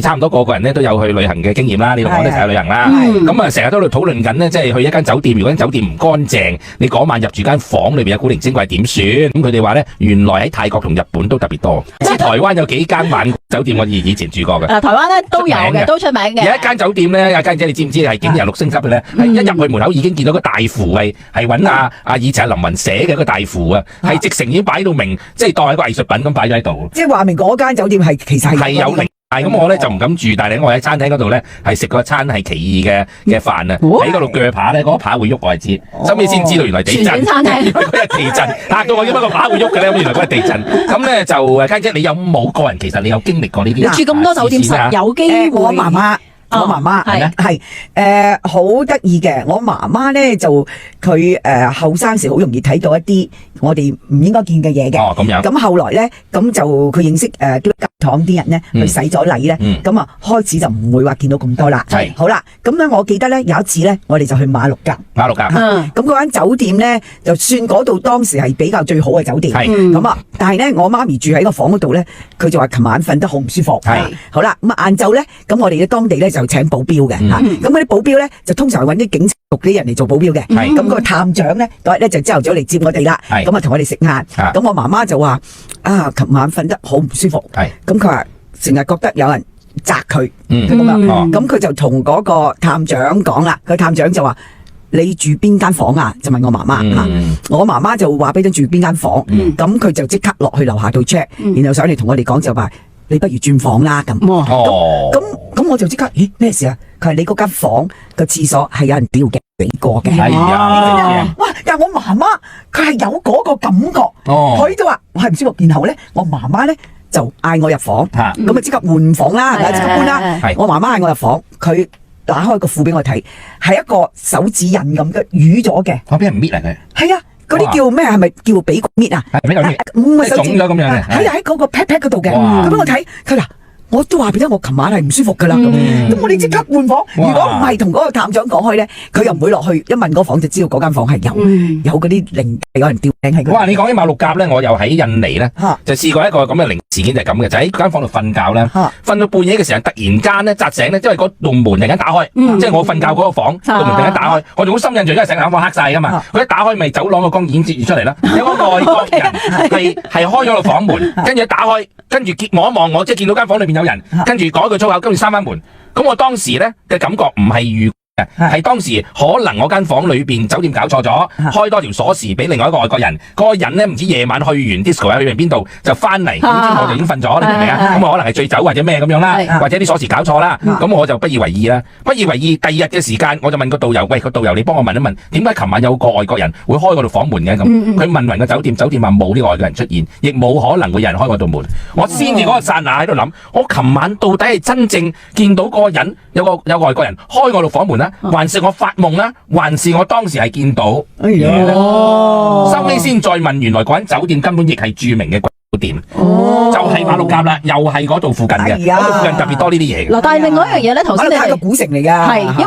差唔多個個人咧都有去旅行嘅經驗啦，你同我都成日旅行啦。咁啊，成日都喺度討論緊咧，即係去一間酒店，如果間酒店唔乾淨，你嗰晚入住間房裏邊有古靈精怪點算？咁佢哋話咧，原來喺泰國同日本都特別多，即係台灣有幾間晚酒店我以前住過嘅。台灣咧都有嘅，都出名嘅。有一間酒店咧，家姐你知唔知係景日6星級嘅咧？係一入去門口已經見到個大符係揾以前阿林雲寫嘅一個大符啊，係直情已經擺到明，即係當係一個藝術品咁擺咗喺度。即係話明嗰間酒店其實係有靈。咁我咧就唔敢住，但係我喺餐廳嗰度咧係食過餐係奇異嘅飯啊，喺嗰度鋸扒咧，嗰個扒會喐我係知，收尾先知道原來地震，餐廳嗰日地震嚇到我，點解個扒會喐嘅咧？原來嗰日地震。咁咧就家姐，你有冇個人其實你有經歷過呢啲？你住咁多酒店實有機會。我媽媽係好得意嘅。我媽媽咧就佢後生時好容易睇到一啲我哋唔應該見嘅嘢嘅。咁樣。咁後來咧，咁就佢認識基督教堂啲人咧，去洗咗禮咧，咁啊開始就唔會話見到咁多啦。係。好啦，咁咧我記得咧有一次咧，我哋就去馬六甲。咁嗰間酒店咧，就算嗰度當時係比較最好嘅酒店。係。咁啊，但係咧我媽咪住喺個房嗰度咧，佢就話琴晚瞓得好唔舒服。係。好啦，咁啊晏晝咧，咁我哋嘅當地咧就請保鏢嘅吓，咁嗰啲保鏢咧就通常揾啲警察局啲人嚟做保鏢嘅，咁個探長咧嗰日咧就朝頭早嚟接我哋啦，咁啊同我哋食晏，咁我媽媽就話琴晚瞓得好唔舒服，咁佢話成日覺得有人責佢，咁佢就同嗰個探長講啦，個探長就話你住邊間房啊？就問我媽媽吓，我媽媽就話俾佢住邊間房，咁佢就即刻落去樓下度 check，然後上嚟同我哋講就話。你不如轉房啦咁，咁我就即刻，咦咩事啊？佢話你嗰間房個廁所係有人吊嘅俾過嘅，哇！但係我媽媽佢係有嗰個感覺，佢都話我係唔舒服。然後咧，我媽媽咧就嗌我入房，咁啊即刻換房啦，係咪即刻搬啦？我媽媽嗌我入房，佢打開個褲俾我睇，係一個手指印咁嘅瘀咗嘅，我俾人搣嚟佢，係啊。嗰啲叫咩？係咪叫俾搣啊？係俾佢搣，唔係腫咗咁樣嘅。喺嗰個 pat pat 嗰度嘅。佢俾我睇，佢話我都話俾我琴晚係唔舒服噶啦。咁我哋即刻換房。如果唔係同嗰個探長講開咧，佢又唔會落去。一問嗰房就知道嗰間房係有嗰啲靈，有人吊頸喺嗰。哇！你講起馬六甲咧，我又喺印尼咧，就試過一個咁嘅靈事件，就係咁嘅，就喺間房度瞓覺咧，瞓到半夜嘅時候，突然間咧扎醒咧，因為嗰棟門突然間打開，即係我瞓覺嗰個房棟門突然間打開，我仲好深印象，因為成間房黑晒噶嘛，佢一打開咪走廊個光已經折出嚟啦，有個外國人係開咗個房門，跟住一打開，跟住望一望我，即係見到間房裏邊有人，跟住講一句粗口，跟住閂翻門，咁我當時咧嘅感覺唔係係當時可能我間房裏邊酒店搞錯咗，開多條鎖匙俾另外一個外國人，嗰個人咧唔知夜晚去完 disco 去完邊度就翻嚟，點知我就已經瞓咗，你明唔明啊？咁啊可能係醉酒或者咩咁樣啦，或者啲鎖匙搞錯啦，咁我就不以為意啦。不以為意，第二日嘅時間我就問個導遊，喂，個導遊你幫我問一問，點解琴晚有個外國人會開嗰度房門嘅咁？佢問勻個酒店，酒店話冇呢個外國人出現，亦冇可能會有人開嗰度門。我先至嗰個剎那喺度諗，我琴晚到底係真正見到嗰個人有外國人開嗰度房門啦？還是我發夢啦，還是我當時係見到？收尾先再問，原來嗰間酒店根本亦係著名嘅鬼酒店，就係馬六甲啦，又係嗰度附近嘅，嗰度附近特別多呢啲嘢。嗱，但係另外一樣嘢咧，頭先你係個古城嚟㗎，係因為。